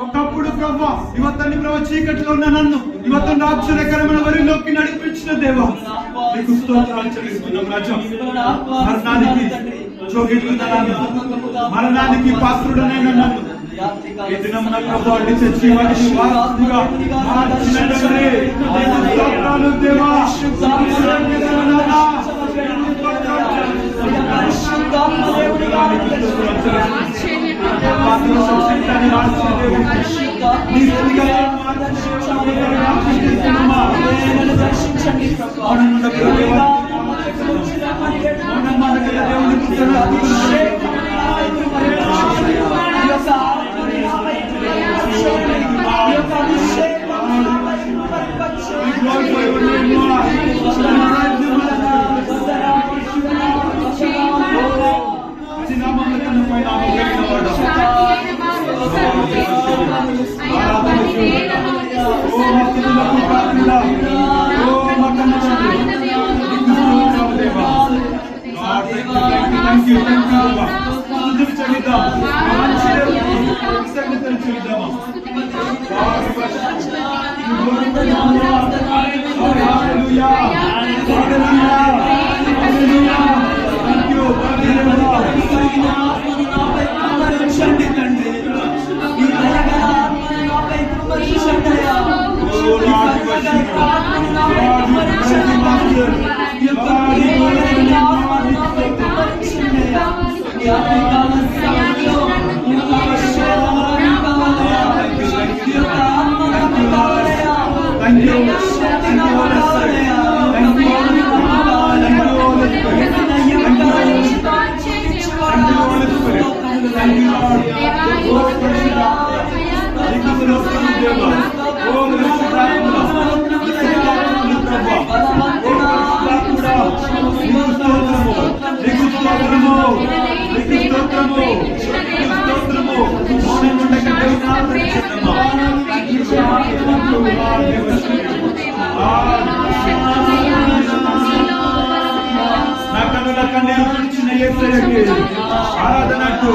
ఒకప్పుడు ప్రభా యువతని ప్రభా చీకట్లో ఉన్న నన్ను యువతను ఆశ్చర్యకరమైన వరిలోకి నడిపించిన దేవా నీకు స్తోత్రాలు చెల్లిస్తున్నాం రాజా. మరణానికి జోగిడుదలను మరణానికి పాత్రుడనైన నన్ను ఈ దినమున ప్రభా నిత్య జీవానికి వారసుడిగా మార్చిన స్తోత్రాలు దేవా. ఆరాధనకు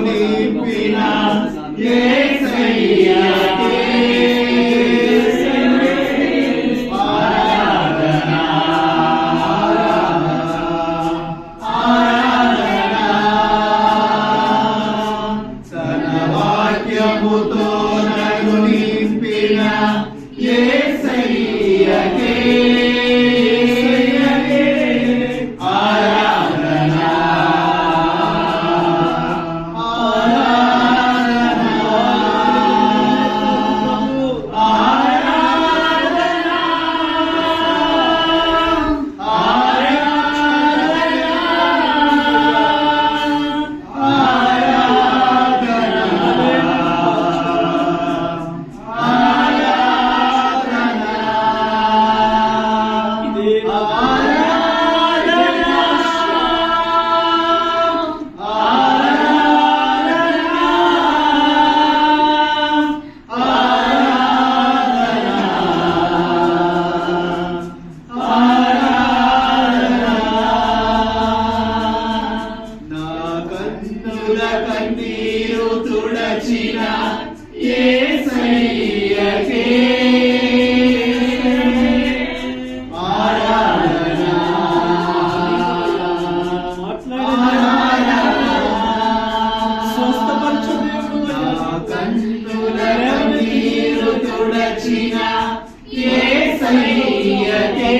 నింపిన యేసయ్యకే కన్నీరు తుడచిన యేసయ్యకే ఆరాధన స్వస్థపరచు దేవుడు కన్నీరు తుడచిన యేసయ్యకే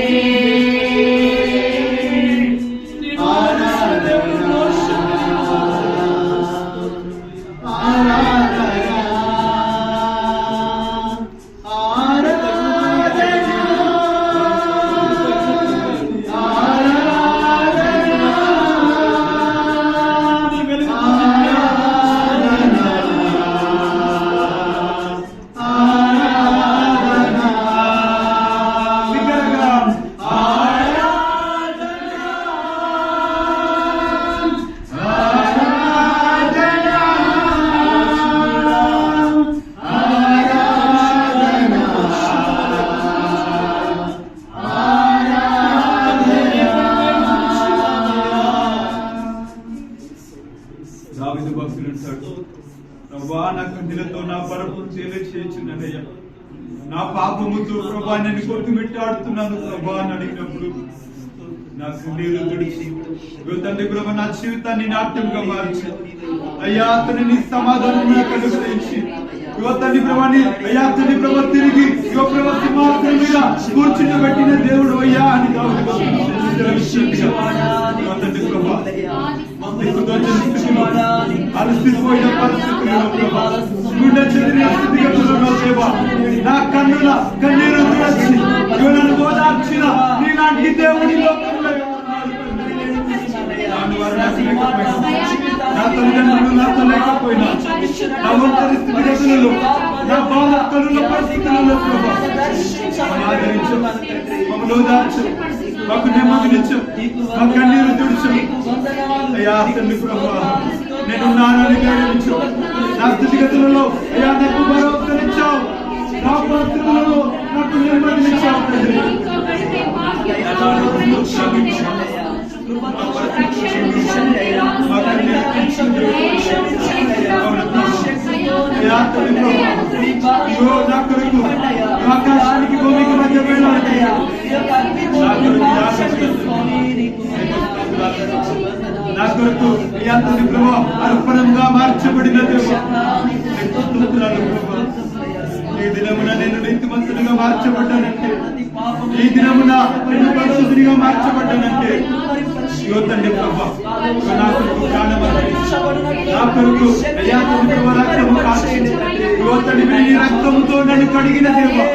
దావీదు భక్తుడు అంటాడు, ప్రభువా నా కన్నీళ్లతో నా పరము చేయించున్నానయ్యా, నా పాపముతో ప్రభా నన్ను కొట్టుమిట్టాడుతున్నాను ప్రభా అని అడిగినప్పుడు నా కన్నీళ్లు తుడిచి తండ్రి ప్రభా నా జీవితాన్ని నాట్యంగా మార్చి అయ్యా అతని నీ సమాధానం నాకు అనుగ్రహించి తండ్రి ప్రభాని అయ్యా తండ్రి ప్రభా తిరిగి ప్రభా సింహాసనం మీద కూర్చుని పెట్టిన దేవుడు అయ్యా అని తండ్రి ప్రభా అలసిపోయిన పరిస్థితుల్లో ప్రభా గుండె చెదిరిన స్థితిగతుల్లో దేవా నా కన్నుల కన్నీరు తుడచి నన్ను ఓదార్చిన నీలాంటి దేవుడి లోకంలో నా తల్లిదండ్రులు నాతో లేకపోయినా నా ఒంటరి స్థితిగతులలో నా బాధకలుల పరిస్థితులలో ప్రభా ఆదరించు, మమ్మల్ని ఓదార్చు, మాకు నెమ్మదినిచ్చు, మా కన్నీరు తుడిచు అయ్యా తండ్రి ప్రభా నేనున్నానని గౌరవించు, నా స్థితిగతులలో అయ్యా నాకు భరోసానిచ్చావు, నా పరిస్థితులలో నాకు నెమ్మదినిచ్చావు తండ్రి. ఆకాశానికి భూమికి మధ్య నా కొరకు తండ్రి ప్రభా అర్పణంగా మార్చబడిన దేవా ఈ దినమున నేను నీతిమంతునిగా మార్చబడ్డానంటే, ఈ దినమున నేను పరిశుద్ధునిగా మార్చబడ్డానంటే తండ్రి ప్రభా నా కొరకు నా కొరకు అయ్యా తండ్రి ప్రభా రక్తము కాచి తండ్రి నీ రక్తముతో నన్ను కడిగిన దేవా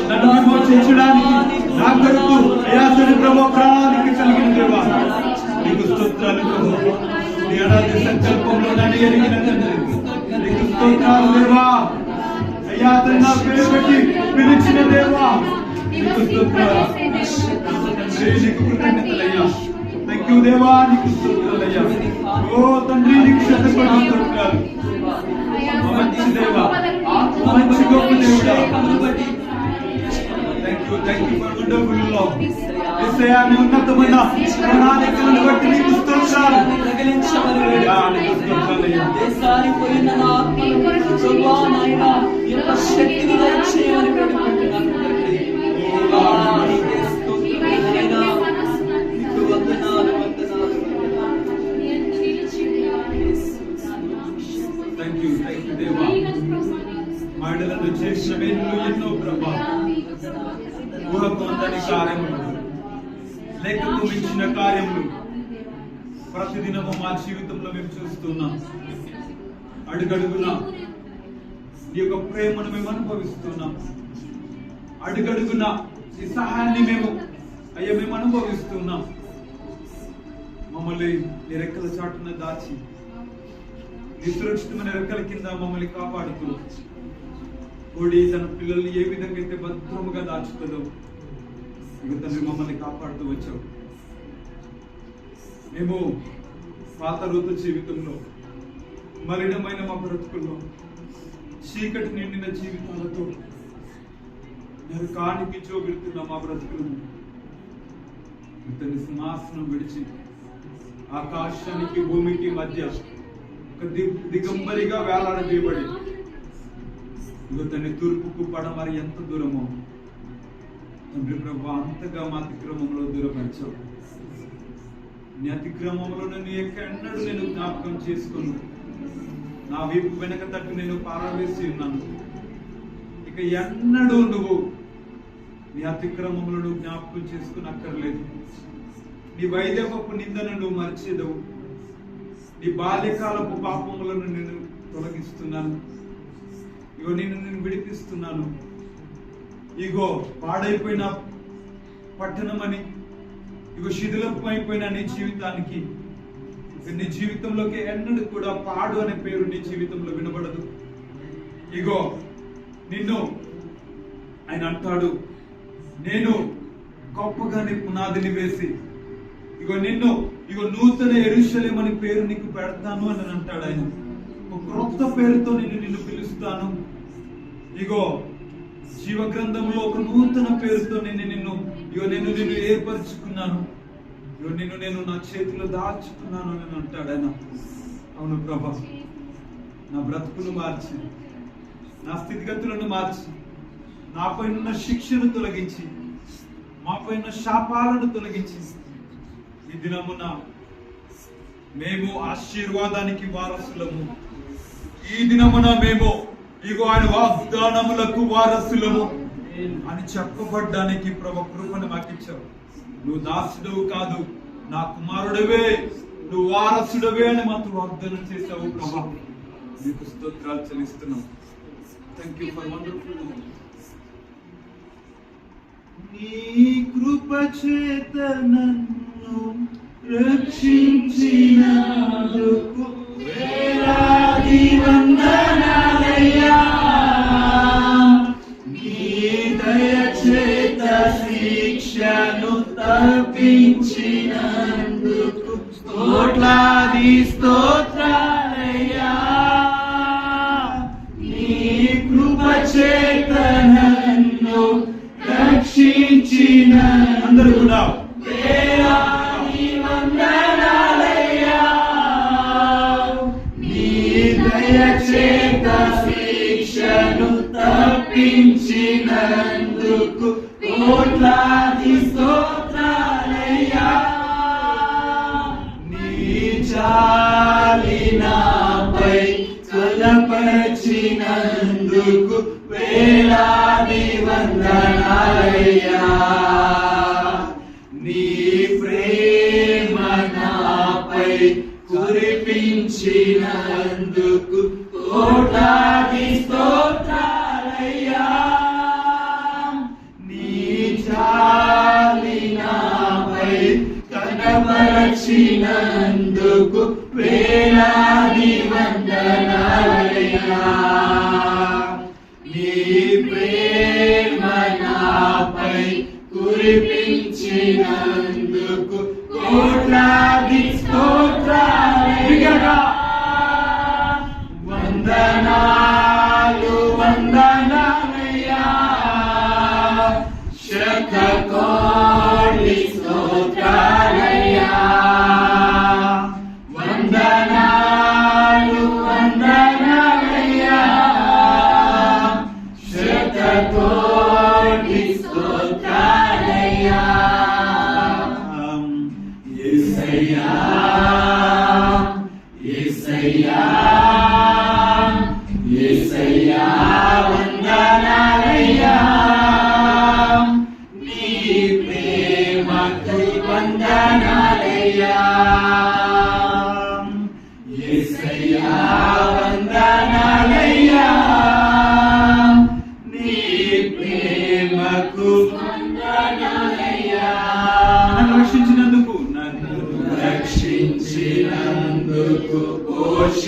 నన్ను విమోచించడానికి నా కొరకు అయ్యా తండ్రి ప్రభా ప్రాణానికి కలిగిన దేవా నీకు స్తోత్రాలు ప్రభా. నీ అనాది సంకల్పంలో నన్ను ఎరిగిన తండ్రి నీకు స్తోత్రాలు దేవా. అయ్యా తండ్రి నా పేరు పెట్టి పిలిచిన దేవా నీకు స్తోత్రాలు, నీకు కృతజ్ఞతలయ్యా. థ్యాంక్ యూ దేవా, నీకు స్తోత్రాలయ్యా. ఓ తండ్రి నీకు శతకోటి స్తోత్రాలు. మంచి దేవా మంచి గొప్ప దేవుడా. Thank you for wonderful love. యేసయ్యా నీ ఉన్నతమైన ప్రణాళికలను బట్టి నీకు స్తోత్రాలు. దేశాలిపోయిన నా ఆత్మను ప్రభువా నాయనా నీ యొక్క శక్తిని దయచేయమని వేడుకుంటున్నాను తండ్రి. నీకే స్తోత్రం నాయనా. నీకు వందనాలు వందనాలు. థ్యాంక్ యూ దేవా. మాటలను చేసిన మేలు ఎన్నో ప్రభా. ఊహకు అందని కార్యములు, లెక్కకు మించిన కార్యములు ప్రతిదినము మా జీవితంలో మేము చూస్తున్నాం. అడుగడుగున నీ యొక్క ప్రేమను మేము అనుభవిస్తున్నాం. అడుగడుగున ఈ సహాయాన్ని మేము అనుభవిస్తున్నాం. మమ్మల్ని నీ రెక్కల చాటున దాచి నీ సురక్షితమైన రెక్కల కింద మమ్మల్ని కాపాడుతూ కోడి తన పిల్లల్ని ఏ విధంగా అయితే భద్రముగా దాచుతుందో ఇక తండ్రి మమ్మల్ని కాపాడుతూ వచ్చావు. మేము పాత ఋతు జీవితంలో మలినమైన మా బ్రతుకుల్లో చీకటి నిండిన జీవితాలతో నరకానికి జోబెడుతున్న మా బ్రతుకులను ఇతని సింహాసనం విడిచి ఆకాశానికి భూమికి మధ్య ఒక దిగంబరిగా వేలాడదీయబడి ఇతని తూర్పుకు పడమరి ఎంత దూరమో తండ్రి ప్రభు అంతగా మా అతిక్రమంలో దూరపరిచావు. నీ అతిక్రమంలో నన్ను ఎక్కడెన్నడూ నేను జ్ఞాపకం చేసుకున్నాను. నా వీపు వెనక తట్టు నేను పారవేసి ఉన్నాను. ఇక ఎన్నడూ నువ్వు నీ అతిక్రమంలో నువ్వు జ్ఞాపకం చేసుకునక్కర్లేదు. నీ వైద్యపు నిందను నువ్వు మర్చేదవు. నీ బాల్యకాలపు పాపములను నేను తొలగిస్తున్నాను. ఇగో నేను విడిపిస్తున్నాను. ఇగో పాడైపోయిన పట్టణమని, ఇగో శిథిలమైపోయిన నీ జీవితానికి నీ జీవితంలోకి ఎన్నడూ కూడా పాడు అనే పేరు నీ జీవితంలో వినబడదు. ఇగో నిన్ను ఆయన అంటాడు, నేను గొప్పగా నీ పునాదిని వేసి ఇగో నూతన యెరూషలేము అనే పేరు నీకు పెడతాను అని అంటాడు. ఆయన ఒక క్రొత్త పేరుతో నిన్ను పిలుస్తాను. ఇగో జీవ గ్రంథంలో ఒక నూతన పేరుతో నిన్ను ఏర్పరచుకున్నాను. నేను నా చేతిలో దాచుకున్నాను అని అంటాడు ఆయన. అవును ప్రభా, నా బ్రతుకును మార్చి, నా స్థితిగతులను మార్చి, నాపై ఉన్న శిక్షను తొలగించి, మాపై ఉన్న శాపాలను తొలగించి, ఈ దినమున మేము ఆశీర్వాదానికి వారసులము. ఈ దినమున మేము ఇగో ఆయన వాగ్దానములకు వారసులము అని చెప్పబడ్డానికి ప్రభు కృపను మాకిచ్చావు. నువ్వు దాసుడవు కాదు, నా కుమారుడవే, నువ్వు వారసుడవే అని మాకు వాగ్దానం చేశావు ప్రభు. నీకు స్తోత్రాలు చెల్లిస్తున్నాం. Thank you for wonderful. నీ కృప చేత నన్ను రక్షించినందుకు వేలాది వందనాలయ్యా. నీ దయ చేత శిక్షను తప్పించినందుకు కోట్లాది స్తోత్రాలయ్యా. నీ కృప చేత నన్ను రక్షించిన అందరూ కూడా వేలాది వందనాలయ్యా. నీ దయ చేత శిక్షను తప్పించినందుకు కోట్లాది స్తోత్రాలయ్యా. నీ జాలి నాపై కలపరిచినందుకు వేలాది వందనాలయ్యా. నీ ప్రేమ నాపై కురిపించినందుకు కోట్లాది స్తోత్రాలయ్యా. నీ జాలి నాపై కనపరచినందుకు వేలాది వందనాలయ్యా. నీ ప్రేమ నాపై కురిపించినందుకు కోట్లాది స్తోత్రాలయ్యా. వందనాలు వందనాలు శతకోటి స్తోత్రాలయ్యా యేసయ్యా యేసయ్యా యేసయ్యా వందనాలయ్యా నీ ప్రేమకై వందనాలయ్యా యేసయ్యా వందనాలయ్యా నీ ప్రేమకు వందనాలయ్యా నన్ను రక్షించినందుకు పోషించినందుకు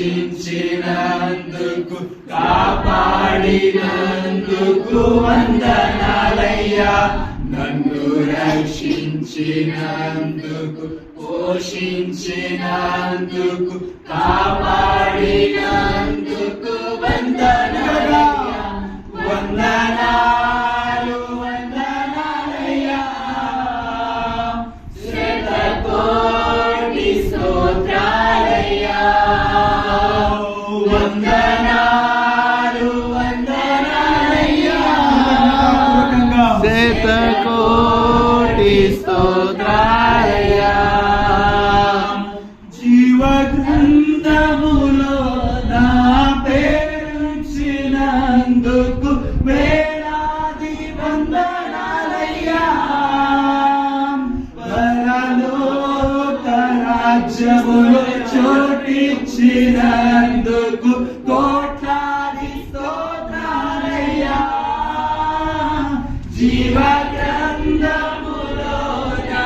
కాపాడినందుకు వందనాలయ్యా నన్ను రక్షించినందుకు పోషించినందుకు కాపాడినందుకు వందనాలయ్యా వందనాలు వందనాలయ్యా శతకోటి స్తోత్రాలయ్యా వందనాలు వందనాలయ్యా శతకోటి స్తోత్రాలయ్యా జీవగ్రంథములో నా పేరుంచినందుకు వేలాది వందనాలయ్యా పరలోక రాజ్యములో చోటిచ్చినందుకు కోట్లాది స్తోత్రాలయ్యా జీవగ్రంథములో నా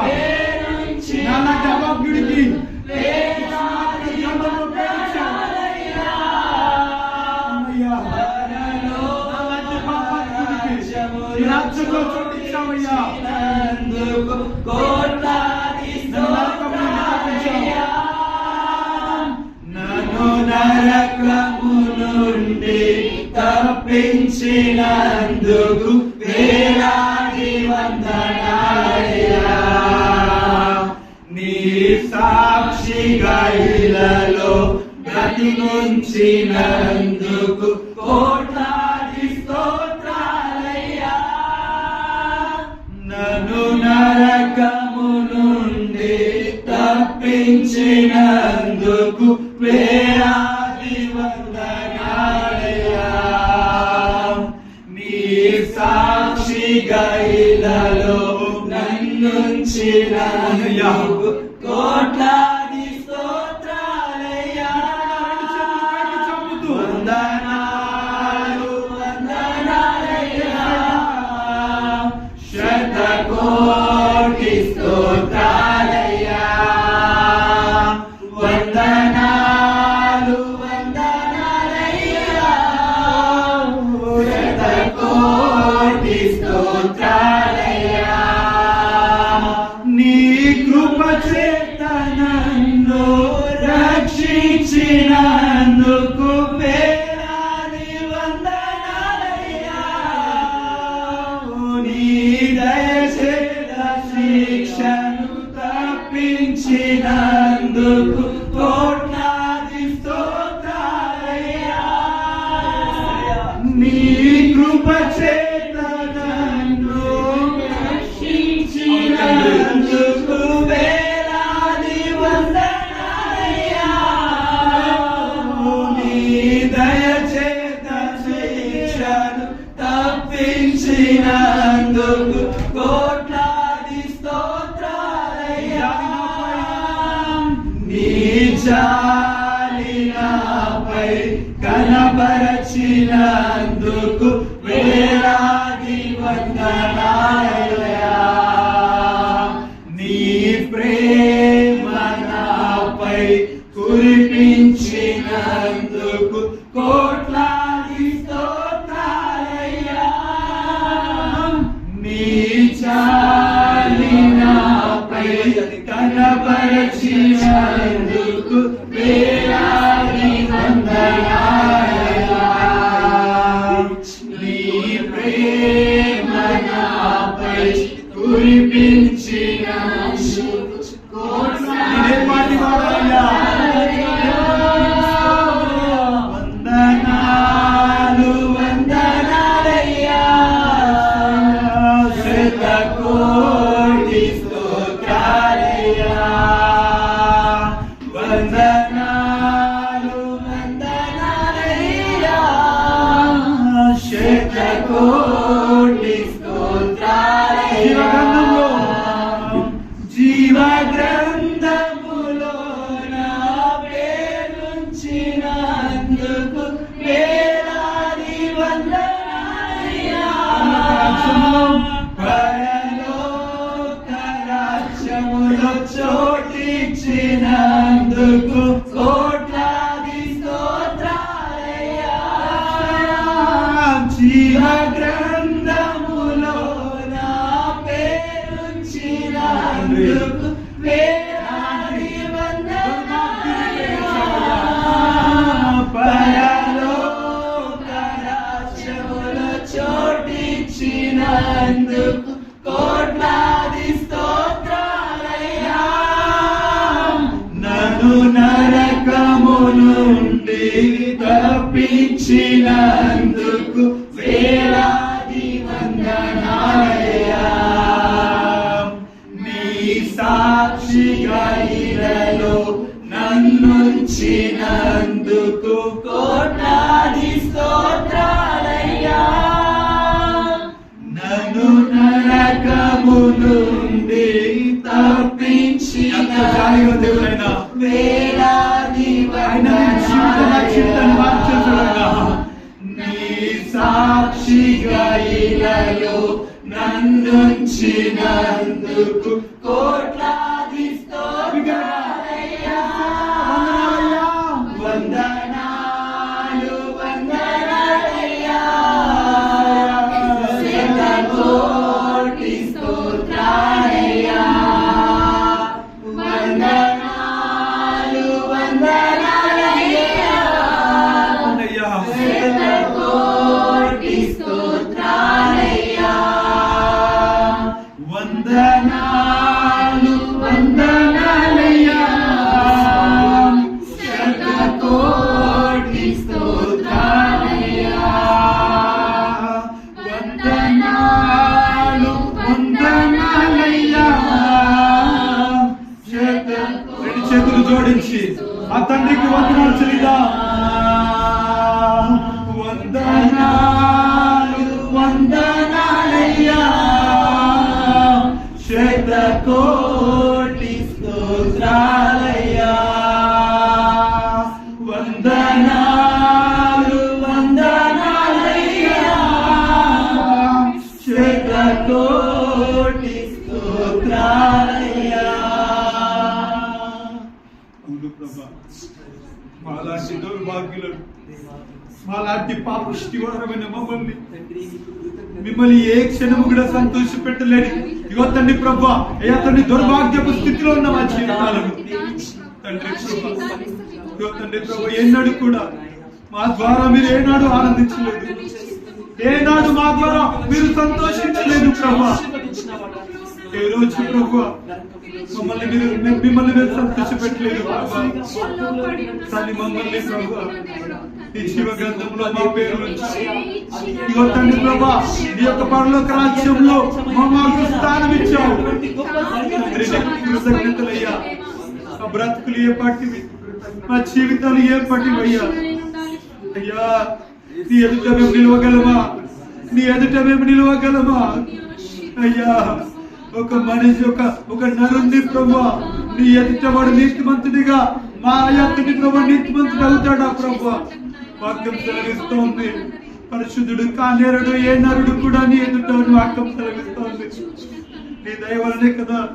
పేరుంచినందుకు వేలాది వందనాలయ్యా రాజ్యంలో చోటిచ్చినందుకు కోట్లాది స్తోత్రాలయ్యా నన్ను నరకము నుండి తప్పించినందుకు వేలాది వందనాలయ్యా నీ సాక్షిగా ఇలలో బ్రతికుంచినందుకు కోట్లాది స్తోత్రాలయ్యా నన్ను నరకము నుండి తప్పించినందుకు వేలాది వందనాలయ్యా నీ సాక్షిగా ఇలలో నన్నుంచినందుకు కోట్లాది స్తోత్రాలయ్యా వందనాలు వందనాలయ్యా శతకోటి స్తోత్రాలయ్యా వందనాలు వందనాలయ్యా శతకోటి స్తోత్రాలయ్యా నీ కృప చేత నన్ను రక్షించినందుకు వేలాది వందనాలయ్యా నీ దయచేత శిక్షను తప్పించినందుకు కోట్లాది స్తోత్రాలయ్యా నీ కృప చేత నన్ను రక్షించినందుకు వేలాది వందనాలయ్యా నీ దయచేత శిక్షను తప్పించినందుకు కోట్లాది స్తోత్రాలయ్యా నీ జాలి నాపై కనబరచినందుకు వేలాది వందనాలయ్యా నీ ప్రేమ నాపై కురిపించినందుకు కోట్లాది స్తోత్రాలయ్యా నీ జాలి నాపై కనబరచినందుకు వేలాది వందనాలయ్యా నీ ప్రేమ నాపై కురిపించినందుకు కోట్లాది వందనాలయ్యా వందనాలు వందనాలయ్యా శతకోటి స్తోత్రాలయ్యా జీవ గ్రంథములో నా పేరుంచినందుకు వేలాది వందనాలయ్యా పరలోక రాజ్యములో చోటిచ్చినందుకు కోట్లాది స్తోత్రాలయ్యా జీవ గ్రంథములో నా పేరుంచినందుకు వేలాది వందనాలయ్యా పరలోక రాజ్యములో చోటిచ్చినందుకు కోట్లాది స్తోత్రాలయ్యా నన్ను నరకము నుండి తప్పించినందుకు వేలాది వందనాలయ్యా నీ సాక్షిగా ఇలలో నన్నుంచినందుకు కోట్లాది స్తోత్రాలయ్యా నన్ను నరకము నుండి తప్పించినందుకు వేలాది నీ సాక్షిగా ఇలలో నన్నుంచినందుకు కోట్లాది స్తోత్రాలయ్యా వందనాలు వందనాలయ్యా శతకోటి స్తోత్రాలయ్యా వందనాలు వందనాలయ్యా శతకోటి స్తోత్రాలయ్యా వందనాలు వందనాలయ్యా శతకోటి స్తోత్రాలయ్యా వందనాలు వందనాలయ్యా రెండు చేతులు జోడించి ఆ తండ్రికి వందనాలు చెల్లిదా వందనాలు వందనాలయ్యా శతకోటి స్తోత్రాలయ్యా వందనాలు వందనాలయ్యా శతకోటి స్తోత్రాలయ్యా అవును ప్రభా మాలాంటి దౌర్భాగ్యులను మాలాంటి పాపిష్టివారమైన మమ్మల్ని మిమ్మల్ని ఏ క్షణము కూడా సంతోష పెట్టలేని ఇగో తండ్రి ప్రభా అయ్యా తండ్రి దౌర్భాగ్యపు స్థితిలో ఉన్న మా జీవితాలను తండ్రి ప్రభా ఇగో తండ్రి ప్రభా ఏనాడు కూడా మా ద్వారా మీరు ఏనాడు ఆనందించలేదు ఏనాడు మా ద్వారా మీరు సంతోషించలేదు ప్రభా ఏ రోజు ప్రభా మిమ్మల్ని మీరు సంతోష పెట్టలేదు ప్రభా కానీ మమ్మల్ని ప్రభా ఈ జీవ గ్రంథంలో మా పేరు ఇగో తండ్రి ప్రభా నీ యొక్క పరలోక రాజ్యంలో మాకు స్థానం ఇచ్చావు కృతజ్ఞతలయ్యా మా బ్రతుకులు ఏ పట్టివి మా జీవితాలు ఏ పట్టివయ్యా అయ్యా నీ ఎదుట మేము నిలవగలమా నీ ఎదుట మేము నిలవగలమా అయ్యా ఒక మనిషి ఒక నరుణ్ణి ప్రభా నీ ఎదుట వాడు నీతిమంతుడిగా మా అయ్యని ప్రభా నీతిమంతుడు అవుతాడా ప్రభా వాక్యం సెలవిస్తోంది పరిశుద్ధుడు కానేరుడు ఏ నరుడు కూడా నీ ఎదుట వాక్యం సెలవిస్తోంది నీ దయ వలనే కదా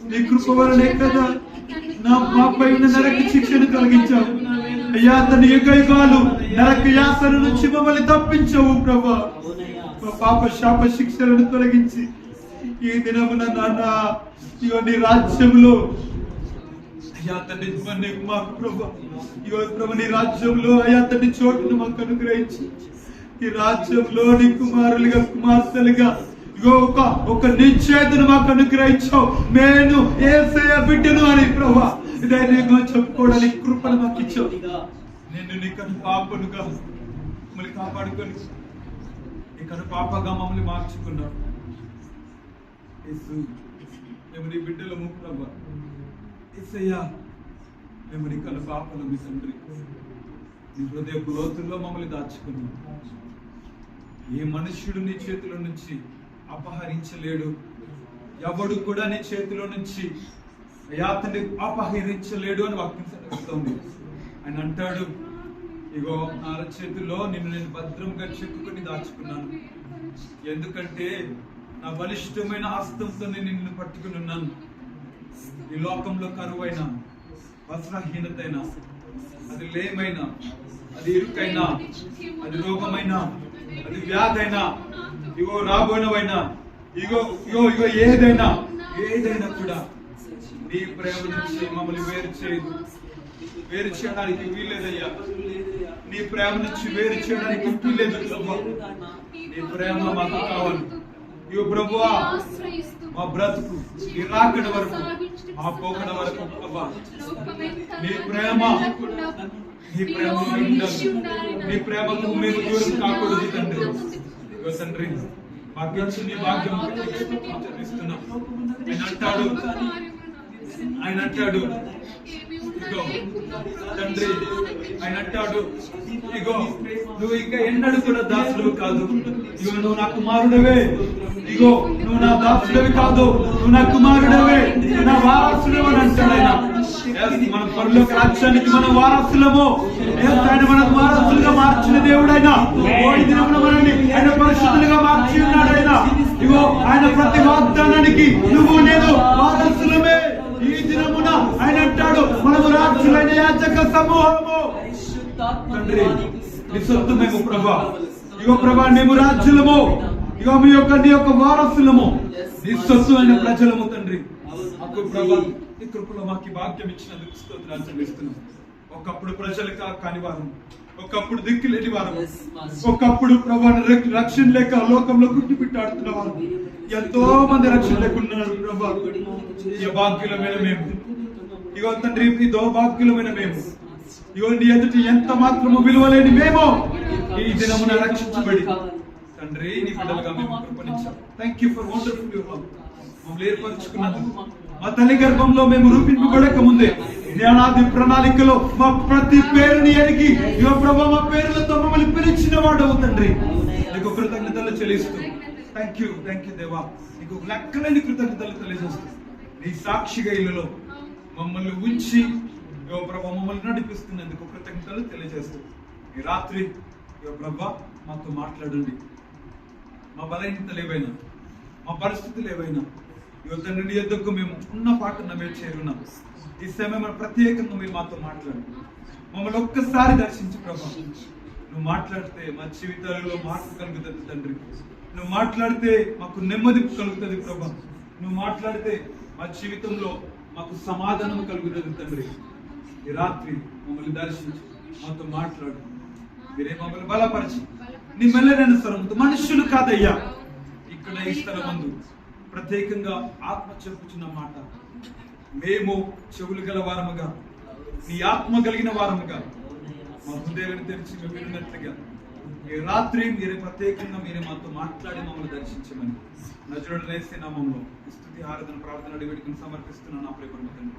నీ కృప వలనే కదా మా పైన నరక శిక్షను కలిగించావు అయ్యా తన యుగాలు నరక యాసన నుంచి మమ్మల్ని తప్పించావు ప్రభా మా పాప శాప శిక్షలను తొలగించి ఈ దినమున నాన్న ఇగో నీ రాజ్యంలో అయ్యా తండ్రి మాకు ప్రభా ఇగో ప్రభు నీ రాజ్యంలో అయ్యా తండ్రి చోటును మాకు అనుగ్రహించి ఈ రాజ్యంలో నీ కుమారులుగా కుమార్తెలుగా ఇగో ఒక నిశ్చయతను మాకు అనుగ్రహించావు నేను యేసయ్య బిడ్డను అని ప్రభా ధైర్యంగా చెప్పుకోవడానికి కృపను మాకు ఇచ్చావు నేను నీ కను పాపనుగా మమ్మల్ని కాపాడుకొని నీ కను పాపగా మమ్మల్ని మార్చుకున్నావు మేము నీ బిడ్డలము ప్రభా యేసయ్యా మేము నీ కను పాపలు మీ తండ్రి నీ హృదయపు లోతుల్లో మమ్మల్ని దాచుకున్నాం ఏ మనుష్యుడు నీ చేతిలో నుంచి అపహరించలేడు. ఎవడు కూడా నీ చేతిలో నుంచి అతన్ని అపహరించలేడు అని వాక్యం సెలవిస్తోంది. ఆయన అంటాడు, ఇగో నా చేతుల్లో నిన్ను నేను భద్రంగా చెక్కుకొని దాచుకున్నాను. ఎందుకంటే నా బలిష్టమైన హస్తంతో నేను నిన్ను పట్టుకుని ఉన్నాను. ఈ లోకంలో కరువైనా, వస్త్రహీనతైనా, అది లేమైనా, అది ఇరుకైనా, అది రోగమైనా, అది వ్యాధైనా, ఇగో రాబోయినవైనా, ఇగో ఇగో ఇగో ఏదైనా కూడా నీ ప్రేమ నుంచి మమ్మల్ని వేరు చేయడానికి వీల్లేదయ్యా. నీ ప్రేమ నుంచి వేరు చేయడానికి వీల్లేదు ప్రభా. నీ ప్రేమ మాకు కావాలి. ఇగో ప్రభువా, మా బ్రతుకు నీ రాకడ వరకు, మా పోకడ వరకు ప్రభా నీ ప్రేమ నీ ప్రేమకు మేము దూరం కాకూడదు తండ్రి. ఇగో తండ్రి, మాకు ఇచ్చి నీ భాగ్యం ఆచరిస్తున్నాం. ఆయన అంటాడు ఇగో తండ్రి, ఆయన అంటాడు, ఇగో నువ్వు ఇంకా ఎన్నడూ కూడా దాసుడు కాదు. ఇగో నువ్వు నా కుమారుడవే. ఇగో నువ్వు నా దాసుడవి కాదు, నువ్వు నా కుమారుడవే, నువ్వు నా వారసుడు అని అంటాడు ఆయన. మన పరలోక రాజ్యానికి మనం వారసులము. ఆయన మనకు వారసులుగా మార్చిన దేవుడు. ఆయన ఓడి దినమున మనల్ని ఆయన పరిశుద్ధులుగా మార్చి ఉన్నాడు. ఆయన ఇగో ఆయన ప్రతి వాగ్దానానికి నువ్వు నేను వారసులమే. ఈ దినమున ఆయన అంటాడు, మనము రాజులైన యాజక సమూహము. తండ్రి, నీ సొత్తు మేము ప్రభా. ఇగో ప్రభా, మేము రాజ్యులము. ఇగో నీ యొక్క వారసులము, నీ సొత్తు అయిన ప్రజలము. తండ్రి, మాకు ప్రభా నీ కృపలో మాకు భాగ్యం ఇచ్చినందుకు స్తోత్రాలు చెల్లిస్తున్నాం. ఒకప్పుడు ప్రజలు కాని వారు, ఒకప్పుడు దిక్కు లేని వారు, ఒకప్పుడు ప్రభా రక్షణ లేక లోకంలో గుడ్డి పెట్టాడుతున్న వారు, ఎంతో మంది రక్షణ లేకున్నారు ప్రభా. ఈ భాగ్యులమైన మేము, ఇగో తండ్రి, ఈ దౌర్భాగ్యులమైన మేము, ఇగో నీ ఎదుటి ఎంత మాత్రము విలువలేని మేము ఈ దినమున రక్షించబడి తండ్రి నీ బిడ్డలుగా మేము కృపణించాం. Thank you for wonderful your love. మమ్మల్ని ఏర్పరచుకున్నందుకు, మా తల్లి గర్భంలో మేము రూపింపబడక ముందే జ్ఞానాది ప్రణాళికలో మా ప్రతి పేరుని ఎరిగి ఇగో ప్రభా మా పేరులతో మమ్మల్ని పిలిచిన వాడవు తండ్రి. నీకు కృతజ్ఞతలు చెల్లిస్తూ థ్యాంక్ యూ దేవా. నీకు లెక్కలేని కృతజ్ఞతలు తెలియజేస్తూ నీ సాక్షిగా ఇల్లులో మమ్మల్ని ఉంచి ఇగో ప్రభా మమ్మల్ని నడిపిస్తున్నందుకు కృతజ్ఞతలు తెలియజేస్తూ ఈ రాత్రి ఇగో ప్రభా మాతో మాట్లాడండి. మా బలహీనతలు ఏవైనా, మా పరిస్థితులు ఏవైనా, ఇగో తండ్రి నీ యొద్దకు మేము ఉన్న పాటన మేము చేరున్నాం. ఈ సమయం ప్రత్యేకంగా మీరు మాతో మాట్లాడు. మమ్మల్ని ఒక్కసారి దర్శించు ప్రభా. నువ్వు మాట్లాడితే మా జీవితాలలో మార్పు కలుగుతుంది తండ్రి. నువ్వు మాట్లాడితే మాకు నెమ్మది కలుగుతుంది ప్రభా. నువ్వు మాట్లాడితే మా జీవితంలో మాకు సమాధానం కలుగుతుంది తండ్రి. ఈ రాత్రి మమ్మల్ని దర్శించి మాతో మాట్లాడు. మీరే మమ్మల్ని బలపరిచి నీ మెల్లైన స్వరంతో, మనుషులు కాదయ్యా ఇక్కడ ఈ స్థలం ముందు ప్రత్యేకంగా ఆత్మ చెప్పుచున్న మాట, మేము చెవులు గల వారముగా, నీ ఆత్మ కలిగిన వారముగా మా హృదయాలను తెరిచి మేము విన్నట్లుగా ఈ రాత్రి మీరే ప్రత్యేకంగా మీరే మాతో మాట్లాడి మమ్మల్ని దర్శించమని నజరుడైన యేసు నామములో స్తుతి ఆరాధన ప్రార్థన అడిగి సమర్పిస్తున్నాను. నా ప్రియ పరమ తండ్రి.